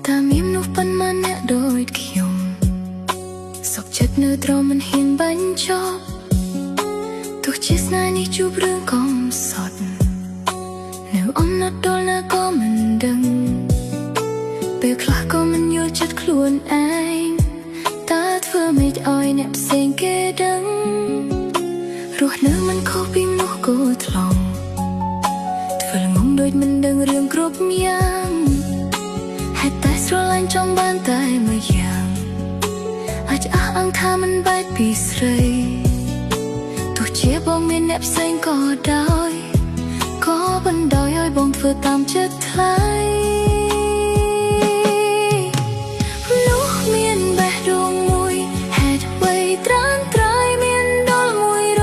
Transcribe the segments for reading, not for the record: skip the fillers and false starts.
តាមាននោះប៉ុន្មានអ្នកដូចខ្ញុំសុខចិត្តនៅត្រមមិនហ៊ានបញ្ចប់ទោះជាស្នេហ៍នេះជួបរឿងកំសត់នៅអំណត់ដល់ណាក៏មិនដឹងពេលខ្លះក៏មិនយល់ចិត្តខ្លួនឯងតើធ្វើម៉េចឲ្យអ្នកផ្សេងគេដឹងរស់នៅមិនខុសពីមនុស្សគោថ្លង់ធ្វើងងដូចមិនដឹងរឿងគ្រប់យ៉ាងហេតុតែស្រឡាញ់ចង់បានតែមួយយ៉ាងអាចអះអាងថាមិនបែកពីស្រីទោះជាបងមានអ្នកផ្សេងក៏ដោយក៏បណ្ដោយឲ្យបងធ្វើតាមចិត្តថ្លៃនោះមានបេះដូងមួយហេតុអ្វីត្រាំត្រៃមានដល់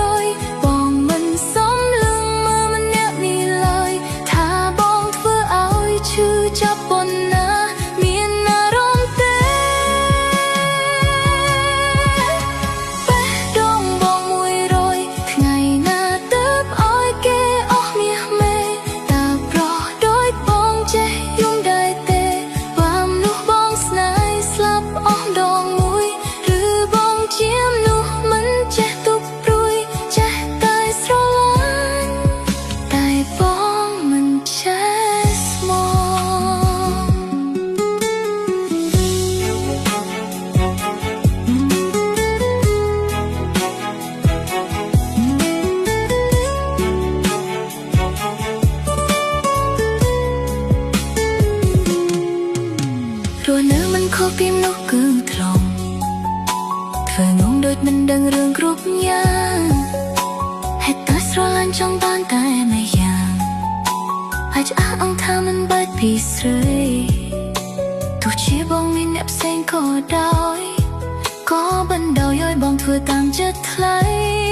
100បងមិនសមលឹងមើលម្នាក់នេះឡើយថាបងធ្វើឲ្យឈឺចាប់ប៉ុណ្ណាមានអារម្មណ៍ទេបេះដូងបង100ថ្ងៃណាទៅឲ្យគេអស់មាសមេតើប្រោះដោយបងចេះយំដែរទេបើមនុស្សបងស្នេហ៍ស្លាប់អស់ដងមួយឬបងជាមនុស្សមិនចេះទុកព្រួយចេះតែស្រឡាញ់តែបងមិនចេះស្មោះរស់នៅមិនខុសពីមនុស្សគឺថ្លង់ធ្វើងងដូចមិនដឹងរឿងគ្រប់យ៉ាងហេតុតែស្រឡាញ់ចង់បានតែមួយយ៉ាងអាចអះអាងថាមិនបែកពីស្រីទោះជាបងមានអ្នកផ្សេងក៏ដោយក៏បណ្ដោយឲ្យបងធ្វើតាមចិត្តថ្លៃ